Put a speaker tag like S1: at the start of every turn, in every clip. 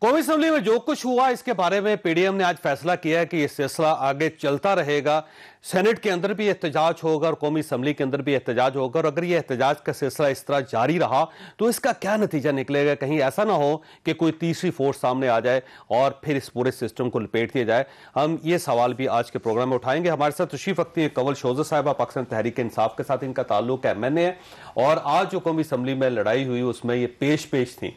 S1: قومی اسمبلی میں جو کچھ ہوا اس کے بارے میں پی ڈی ایم نے آج فیصلہ کیا ہے کہ یہ سلسلہ آگے چلتا رہے گا. سینٹ کے اندر بھی احتجاج ہوگا اور قومی اسمبلی کے اندر بھی احتجاج ہوگا, اور اگر یہ احتجاج کا سلسلہ اس طرح جاری رہا تو اس کا کیا نتیجہ نکلے گا؟ کہیں ایسا نہ ہو کہ کوئی تیسری فورس سامنے آ جائے اور پھر اس پورے سسٹم کو لپیٹ دیا جائے. ہم یہ سوال بھی آج کے پروگرام میں اٹھائیں گے. ہمارے ساتھ تشریف رکھتی ہیں کنول شوزر صاحبہ, پاکستان تحریک انصاف کے ساتھ ان کا تعلق MNA ہے, اور آج جو قومی اسمبلی میں لڑائی ہوئی اس میں یہ پیش تھیں.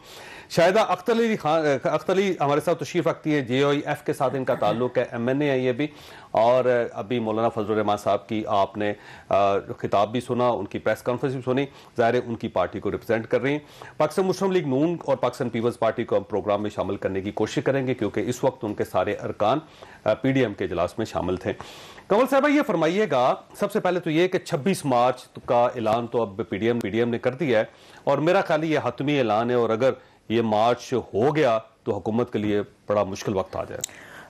S1: شاہدہ اختر علی ہمارے ساتھ تشریف رکھتی ہے, JOEF کے ساتھ ان کا تعلق ہے, MNA ہے یہ بھی, اور ابھی مولانا فضل الرحمان صاحب کی آپ نے خطاب بھی سنا, ان کی پریس کانفرنس بھی سنی, ظاہر ہے ان کی پارٹی کو ریپرزینٹ کر رہی ہیں. پاکستان مسلم لیگ نون اور پاکستان پیپلز پارٹی کو ہم پروگرام میں شامل کرنے کی کوشش کریں گے کیونکہ اس وقت ان کے سارے ارکان PDM کے اجلاس میں شامل تھے. کنول صاحبہ یہ فرمائیے گا, سب سے پہلے تو یہ کہ 26 مارچ کا اعلان تو اب PDM نے کر دیا ہے, اور میرا خیال یہ حتمی اعلان ہے, اور اگر یہ مارچ ہو گیا تو حکومت کے لیے بڑا مشکل وقت آ جائے.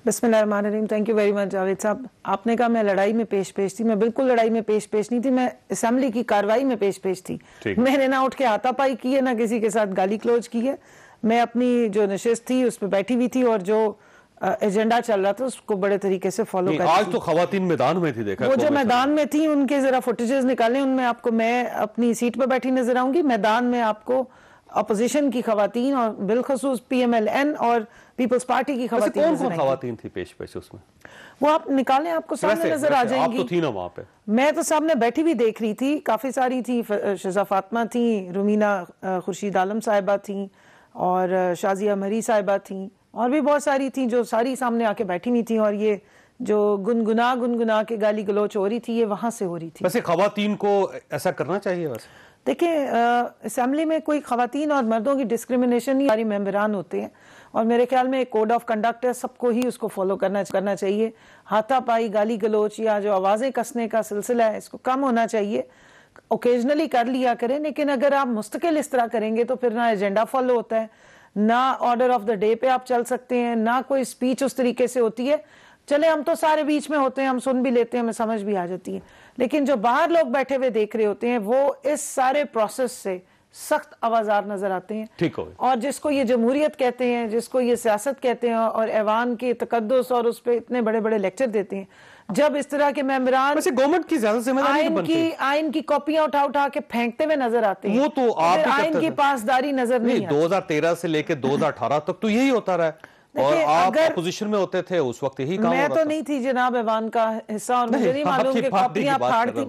S2: بسم اللہ الرحمن الرحیم. Thank you very much Javed صاحب. آپ نے کہا میں لڑائی میں پیش تھی, میں بالکل لڑائی میں پیش نہیں تھی, میں اسمبلی کی کاروائی میں پیش تھی. میں نے نہ اٹھ کے ہاتھا پائی کی ہے, نہ کسی کے ساتھ گالی کلوچ کی ہے. میں اپنی جو نشست تھی اس پہ بیٹھی ہوئی تھی, اور جو ایجنڈا چل رہا تھا اس کو بڑے طریقے سے فالو کر.
S1: آج تو خواتین میدان میں تھی, دیکھا
S2: وہ جو میدان میں تھی ان کے ذرا فوٹیجز نکالیں, ان میں آپ کو میں اپنی سیٹ پہ بیٹھی نظر آؤں گی. میدان میں آپ کو اپوزیشن کی خواتین اور بالخصوص PMLN اور پیپلز پارٹی کی خواتین.
S1: کون خواتین تھی پیش اس میں؟
S2: وہ آپ نکالیں, آپ کو سامنے نظر آ جائیں گی.
S1: آپ تو تھی نا وہاں پہ.
S2: میں تو سامنے بیٹھی بھی دیکھ رہی تھی, کافی ساری تھی. شزا فاطمہ تھیں, رومینہ خورشید عالم صاحبہ تھیں, اور شازیہ مری صاحبہ تھیں, اور بھی بہت ساری تھیں جو ساری سامنے آ کے بیٹھی ہوئی تھیں. اور یہ جو گنگنا کے گالی گلوچ ہو رہی تھی یہ وہاں سے ہو رہی تھی.
S1: ویسے خواتین کو ایسا کرنا چاہیے؟ ویسے
S2: دیکھیں, اسمبلی میں کوئی خواتین اور مردوں کی ڈسکریمنیشن نہیں, سارے ممبران ہوتے ہیں, اور میرے خیال میں ایک کوڈ آف کنڈکٹ ہے, سب کو ہی اس کو فالو کرنا چاہیے. ہاتھا پائی, گالی گلوچ یا جو آوازیں کسنے کا سلسلہ ہے اس کو کم ہونا چاہیے. اوکیجنلی کر لیا کریں, لیکن اگر آپ مستقل اس طرح کریں گے تو پھر نہ ایجنڈا فالو ہوتا ہے, نہ آرڈر آف دا ڈے پہ آپ چل سکتے ہیں, نہ کوئی اسپیچ اس طریقے سے ہوتی ہے. چلے ہم تو سارے بیچ میں ہوتے ہیں, ہم سن بھی لیتے ہیں, ہمیں سمجھ بھی آ جاتی ہے, لیکن جو باہر لوگ بیٹھے ہوئے دیکھ رہے ہوتے ہیں وہ اس سارے پروسیس سے سخت آوازار نظر آتے ہیں. اور جس کو یہ جمہوریت کہتے ہیں, جس کو یہ سیاست کہتے ہیں, اور ایوان کے تقدس اور اس پہ اتنے بڑے بڑے لیکچر دیتے ہیں, جب اس طرح کے ممبران
S1: گورنمنٹ کی زیادہ ذمہ داری بنتی,
S2: آئین کی کاپیاں اٹھا کے پھینکتے ہوئے نظر آتے ہیں,
S1: وہ تو
S2: آئین کی پاسداری نظر نہیں آتی.
S1: 2013 سے لے کے 2018 تک تو یہی ہوتا رہا, اور آپ اپوزیشن میں ہوتے تھے اس وقت یہی کام ہو رہا تھا.
S2: میں تو نہیں تھی جناب ایوان کا حصہ, اور مجھے نہیں معلوم کہ کاپیاں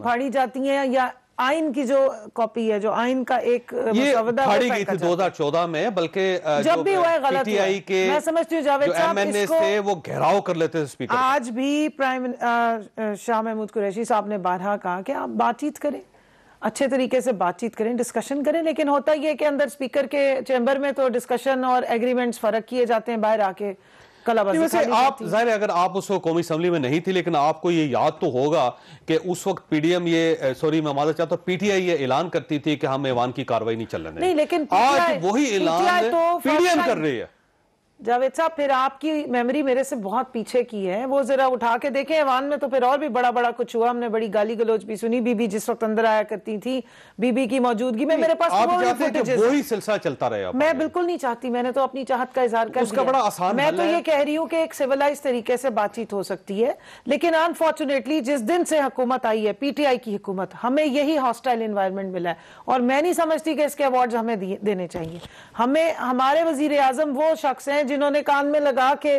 S2: پھاڑی جاتی ہیں یا آئین کی جو کاپی ہے, جو آئین کا ایک مسودہ
S1: پھاڑی گئی تھی 2014 میں, بلکہ
S2: جب بھی ہوا ہے غلط ہوا ہے.
S1: کے
S2: میں سمجھتی ہوں جاوید صاحب
S1: MNA تھے وہ گھیراؤ کر لیتے تھے اسپیکر.
S2: آج بھی شاہ محمود قریشی صاحب نے بارہا کہا کہ آپ بات چیت کریں, اچھے طریقے سے بات چیت کریں, ڈسکشن کریں, لیکن ہوتا یہ کہ اندر اسپیکر کے چیمبر میں تو ڈسکشن اور ایگریمنٹس فرق کیے جاتے ہیں, باہر آ کے
S1: ویسے آپ ظاہر ہے اگر آپ اس وقت قومی اسمبلی میں نہیں تھی, لیکن آپ کو یہ یاد تو ہوگا کہ اس وقت PDM میں معذرت چاہتا ہوں, PTI یہ اعلان کرتی تھی کہ ہم ایوان کی کاروائی نہیں چلنے دیں گے.
S2: لیکن
S1: آج وہی اعلان PDM کر رہی ہے.
S2: جاوید صاحب پھر آپ کی میموری میرے سے بہت پیچھے کی ہے, وہ ذرا اٹھا کے دیکھیں ایوان میں تو پھر اور بھی بڑا کچھ ہوا. ہم نے بڑی گالی گلوچ بھی سنی, بی بی جس وقت اندر آیا کرتی تھی, بی بی کی موجودگی میں میرے پاس
S1: وہی سلسلہ چلتا رہا.
S2: میں بالکل نہیں چاہتی, میں نے تو اپنی چاہت کا اظہار کر
S1: دیا. بڑا آسان
S2: میں تو یہ کہہ رہی ہوں کہ ایک سیولائز طریقے سے بات چیت ہو سکتی ہے, لیکن انفارچونیٹلی جس دن سے حکومت آئی ہے, PTI کی حکومت, ہمیں یہی ہاسٹائل انوائرمنٹ ملا ہے, اور میں نہیں سمجھتی کہ اس کے ایوارڈز ہمیں دینے چاہیے. ہمارے وزیر اعظم وہ شخص ہیں جنہوں نے کان میں لگا کے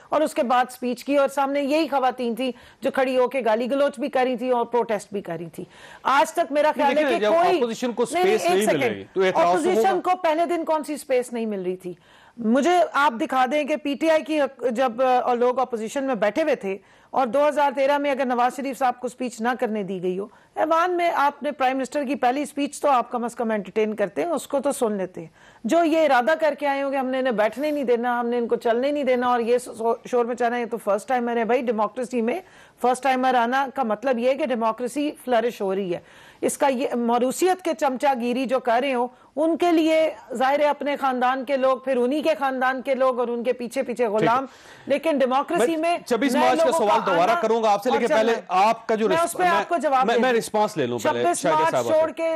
S2: اور اس کے بعد سپیچ کی, اور سامنے یہی خواتین تھی جو کھڑی ہو کے گالی گلوچ بھی کری تھی اور پروٹیسٹ بھی کری تھی. آج تک میرا خیال ہے کہ کوئی
S1: اپوزیشن کو سپیس نہیں مل رہی,
S2: اپوزیشن کو پہلے دن کون سی سپیس نہیں مل رہی تھی. مجھے آپ دکھا دیں کہ PTI کی جب لوگ اپوزیشن میں بیٹھے ہوئے تھے, اور 2013 میں اگر نواز شریف صاحب کو سپیچ نہ کرنے دی گئی ہو, ایوان میں آپ نے پرائم منسٹر کی پہلی سپیچ تو آپ کم از کم انٹرٹین کرتے ہیں, اس کو تو سن لیتے ہیں. جو یہ ارادہ کر کے آئے ہوں کہ ہم نے انہیں بیٹھنے نہیں دینا, ہم نے ان کو چلنے نہیں دینا, اور یہ شور مچانا, یہ تو فرسٹ ٹائمر ہے بھائی. ڈیموکریسی میں فرسٹ ٹائمر آنا کا مطلب یہ ہے کہ ڈیموکریسی فلرش ہو رہی ہے. اس کا یہ موروثیت کے چمچہ گیری جو کر رہے ہوں, ان کے لیے ظاہر ہے اپنے خاندان کے لوگ, پھر انہی کے خاندان کے لوگ, اور ان کے پیچھے غلام. لیکن ڈیموکریسی میں
S1: 26 مارچ کا سوال دوبارہ کروں گا آپ سے, لیکن پہلے آپ کا جو میں رسپانس لے لوں.
S2: 26 مارچ چھوڑ کے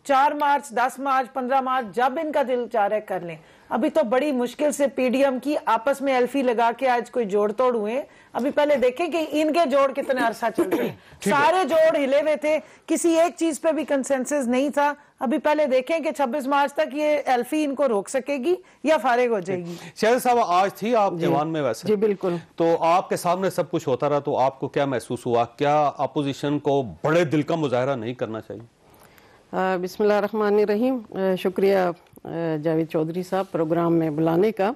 S2: 4 مارچ, 10 مارچ, 15 مارچ, جب ان کا دل چاہ رہا ہے کر لیں. ابھی تو بڑی مشکل سے پی ڈی ایم کی آپس میں ایلفی لگا کے آج کوئی جوڑ توڑ ہوئے. ابھی پہلے دیکھیں کہ ان کے جوڑ کتنے عرصہ چلتے ہیں. سارے جوڑ ہلے ہوئے تھے, کسی ایک چیز پہ بھی کنسنسس نہیں تھا. ابھی پہلے دیکھیں کہ 26 مارچ تک یہ ایلفی ان کو روک سکے گی یا فارغ ہو جائے گی.
S1: شہزاد صاحب آج تھی آپ ایوان میں ویسے؟
S3: جی بالکل.
S1: تو آپ کے سامنے سب کچھ ہوتا رہا, تو آپ کو کیا محسوس ہوا؟ کیا اپوزیشن کو بڑے دل کا مظاہرہ نہیں کرنا چاہیے؟
S3: بسم اللہ الرحمن الرحیم. شکریہ جاوید چودھری صاحب پروگرام میں بلانے کا.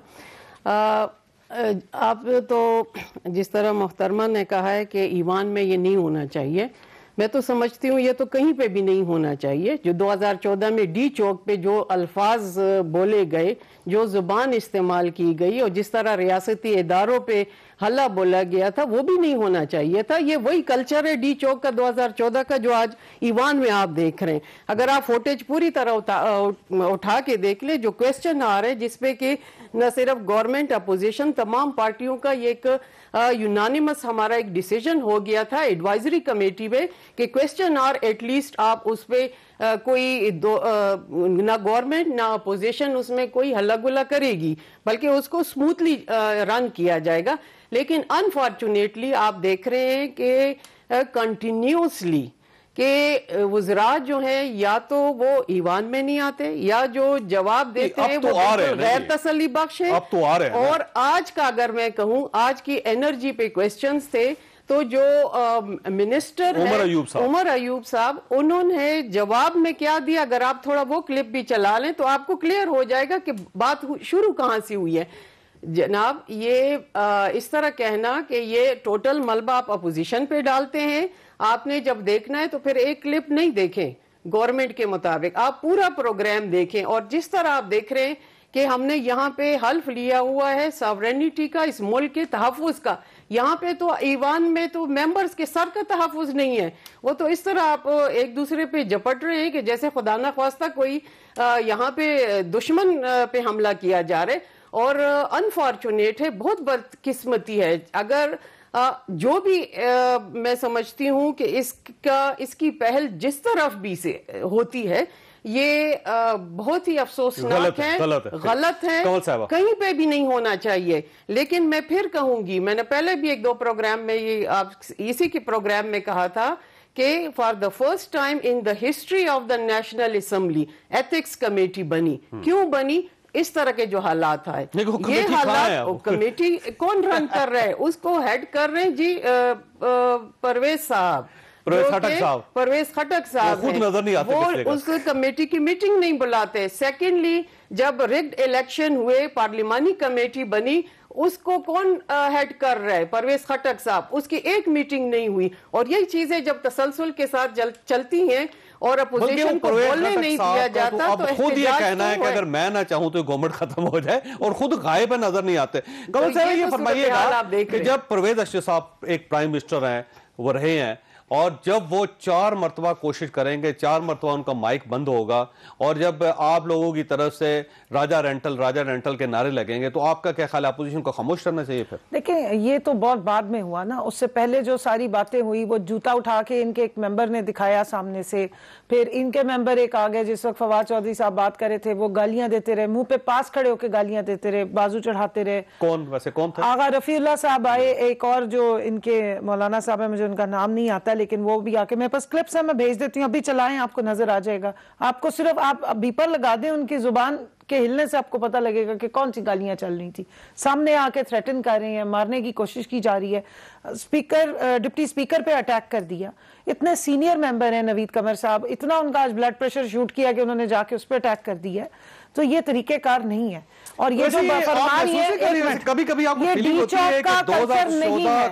S3: آپ تو جس طرح محترمہ نے کہا ہے کہ ایوان میں یہ نہیں ہونا چاہیے, میں تو سمجھتی ہوں یہ تو کہیں پہ بھی نہیں ہونا چاہیے. جو 2014 میں ڈی چوک پہ جو الفاظ بولے گئے, جو زبان استعمال کی گئی, اور جس طرح ریاستی اداروں پہ حلہ بولا گیا تھا, وہ بھی نہیں ہونا چاہیے تھا. یہ وہی کلچر ہے ڈی چوک کا 2014 کا جو آج ایوان میں آپ دیکھ رہے ہیں. اگر آپ فوٹیج پوری طرح اٹھا کے دیکھ لیں, جو کویسچن آ رہے جس پہ کہ نہ صرف گورنمنٹ اپوزیشن تمام پارٹیوں کا یہ ایک یونانیمس ہمارا ایک ڈیسیجن ہو گیا تھا ایڈوائزری کمیٹی میں کہ کویسچن آر ایٹ لیسٹ آپ اس پہ کوئی نہ گورنمنٹ نہ اپوزیشن اس میں کوئی ہلا گلا کرے گی, بلکہ اس کو سموتھلی رن کیا جائے گا. لیکن انفارچونیٹلی آپ دیکھ رہے ہیں کہ کنٹینیوسلی کہ وزراء جو ہیں یا تو وہ ایوان میں نہیں آتے, یا جو جواب دیتے ہیں وہ غیر تسلی بخش ہے. اور آج کا اگر میں کہوں, آج کی انرجی پہ کویسچنز تھے, تو جو منسٹر عمر ایوب صاحب, انہوں نے جواب میں کیا دیا, اگر آپ تھوڑا وہ کلپ بھی چلا لیں تو آپ کو کلیئر ہو جائے گا کہ بات شروع کہاں سے ہوئی ہے. جناب یہ اس طرح کہنا کہ یہ ٹوٹل ملبہ آپ اپوزیشن پہ ڈالتے ہیں, آپ نے جب دیکھنا ہے تو پھر ایک کلپ نہیں دیکھیں گورنمنٹ کے مطابق, آپ پورا پروگرام دیکھیں. اور جس طرح آپ دیکھ رہے ہیں کہ ہم نے یہاں پہ حلف لیا ہوا ہے ساورینٹی کا, اس ملک کے تحفظ کا, یہاں پہ تو ایوان میں تو ممبرز کے سر کا تحفظ نہیں ہے. وہ تو اس طرح آپ ایک دوسرے پہ جپٹ رہے ہیں کہ جیسے خدا نہ خواستہ کوئی یہاں پہ دشمن پہ حملہ کیا جا رہا ہے. اور انفارچونیٹ ہے, بہت بدقسمتی ہے. اگر جو بھی میں سمجھتی ہوں کہ اس کی پہل جس طرف بھی سے ہوتی ہے, یہ بہت ہی افسوسناک ہے, غلط ہے, کہیں پہ بھی نہیں ہونا چاہیے. لیکن میں پھر کہوں گی, میں نے پہلے بھی ایک دو پروگرام میں یہ اسی کے پروگرام میں کہا تھا کہ for the first time in the history of the national assembly ethics committee بنی. کیوں بنی؟ اس طرح کے جو حالات آئے. یہ حالات کمیٹی کون رن کر رہے ہیں, اس کو ہیڈ کر رہے ہیں جی پرویز صاحب, پرویز خٹک صاحب, وہ اس کمیٹی کی میٹنگ نہیں بلاتے. سیکنڈلی جب ریگڈ الیکشن ہوئے, پارلیمانی کمیٹی بنی, اس کو کون ہیڈ کر رہا ہے؟ پرویز خٹک صاحب. اس کی ایک میٹنگ نہیں ہوئی. اور یہی چیزیں جب تسلسل کے ساتھ چلتی ہیں اور اپوزیشن کو بولنے نہیں دیا جاتا, تو
S1: خود یہ کہنا ہے کہ اگر میں نہ چاہوں تو گورنمنٹ ختم ہو جائے, اور خود غائب نظر نہیں آتے. کمل صاحب یہ فرمائیے گا کہ جب پرویز اشرف صاحب ایک پرائم منسٹر ہیں, وہ رہے ہیں, اور جب وہ 4 مرتبہ کوشش کریں گے, 4 مرتبہ ان کا مائک بند ہوگا, اور جب آپ لوگوں کی طرف سے راجہ رینٹل کے نعرے لگیں گے, تو آپ کا کیا خیال ہے, اپوزیشن کو خاموش کرنا چاہیے؟ پھر
S2: دیکھیں یہ تو بہت بعد میں ہوا نا, اس سے پہلے جو ساری باتیں ہوئی, وہ جوتا اٹھا کے ان کے ایک ممبر نے دکھایا سامنے سے, پھر ان کے ممبر ایک آگے, جس وقت فواد چودھری صاحب بات کر رہے تھے, وہ گالیاں دیتے رہے, منہ پہ پاس کھڑے ہو کے گالیاں دیتے رہے, بازو چڑھاتے رہے.
S1: کون تھا؟
S2: آغا رفیع اللہ صاحب آئے, ایک اور جو ان کے مولانا صاحب ہیں, مجھے ان کا نام نہیں آتا, لیکن وہ بھی آ کے, میرے پاس کلپس ہیں, میں بھیج دیتی ہوں, ابھی چلائیں, آپ کو نظر آ جائے گا. آپ کو صرف آپ بیپر لگا دیں, ان کی زبان کے ہلنے سے آپ کو پتہ لگے گا کہ کون سی گالیاں چل رہی تھی. سامنے آ کے تھریٹن کر رہے ہیں, مارنے کی کوشش کی جا رہی ہے. ڈپٹی اسپیکر پہ اٹیک کر دیا. اتنے سینئر ممبر ہیں نوید قمر صاحب, اتنا ان کا آج بلڈ پریشر شوٹ کیا کہ انہوں نے جا کے اس پہ اٹیک کر دیا. تو یہ طریقہ کار نہیں ہے. اور یہ جو فرمان یہ ڈی چوک کا کلچر نہیں ہے,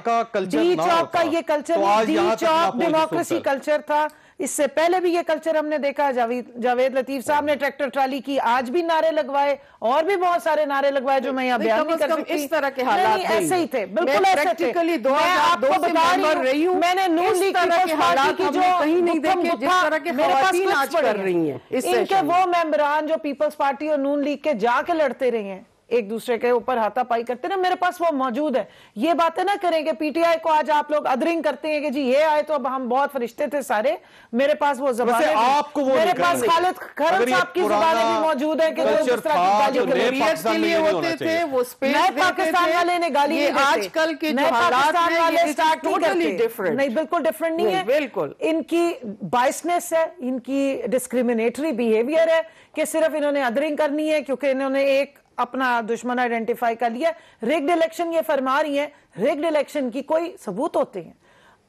S2: ڈی چوک کا یہ کلچر نہیں, ڈی چوک ڈیموکریسی کلچر تھا. اس سے پہلے بھی یہ کلچر ہم نے دیکھا. جاوید لطیف صاحب نے ٹریکٹر ٹرالی کی, آج بھی نعرے لگوائے, اور بھی بہت سارے نعرے لگوائے جو میں یہاں بیان نہیں کر سکتی.
S3: اس طرح کے حالات نہیں,
S2: ایسے ہی تھے, بالکل ایسے تھے. میں آپ کو بتا رہی ہوں, میں نے نون لیگ پیپلز پارٹی کی جو
S3: کہیں نہیں دیکھے جس طرح کے خواتین آج کر رہی ہیں,
S2: ان کے وہ ممبران جو پیپلز پارٹی اور نون لیگ کے جا کے لڑتے رہے ہیں, ایک دوسرے کے اوپر ہاتھا پائی کرتے ہیں. میرے پاس وہ موجود ہے. یہ باتیں نہ کریں کہ پی ٹی آئی کو آج آپ لوگ ادرنگ کرتے ہیں کہ جی یہ آئے تو اب ہم بہت فرشتے تھے سارے. میرے پاس وہ زبانیں
S1: آپ کو وہ
S2: میرے پاس خالد کھرم صاحب کی زبانیں بھی موجود ہیں کہ وہ اس طرح کی گالی گلوچ
S3: کے لیے ہوتے تھے, وہ
S2: نئے پاکستان والے نے گالی نہیں دیتے.
S3: آج کل کے جو
S2: نئے
S3: حالات
S2: پاکستان والے
S3: ہیں
S2: اسٹارٹ نہیں کرتے. نہیں, بالکل ڈفرنٹ نہیں ہے.
S3: بالکل
S2: ان کی بائسنس ہے, ان کی ڈسکریمنیٹری بیہیویئر ہے کہ صرف انہوں نے ادرنگ کرنی ہے کیونکہ انہوں نے ایک اپنا دشمن آئیڈینٹیفائی کر لیا. ریگڈ الیکشن یہ فرما رہی ہیں, ریگڈ الیکشن کی کوئی ثبوت ہوتے ہیں؟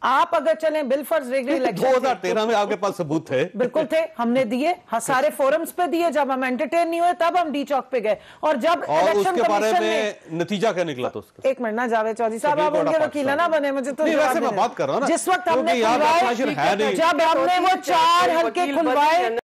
S2: آپ اگر چلیں بالفرض ریگڈ الیکشن
S1: 2013 میں آپ کے پاس ثبوت تھے.
S2: بالکل تھے, ہم نے دیے, سارے فورمز پہ دیے. جب ہم انٹرٹین نہیں ہوئے تب ہم ڈی چوک پہ گئے. اور جب
S1: اس کے بارے میں نتیجہ کیا نکلا تو اس کا؟
S2: ایک منٹ نا جاوید چودھری صاحب, آپ ان کے وکیل نہ بنے. مجھے تو
S1: ویسے میں بات کر رہا ہوں نا,
S2: جس وقت ہم نے
S1: جب ہم نے
S2: وہ 4 حلقے کھلوائے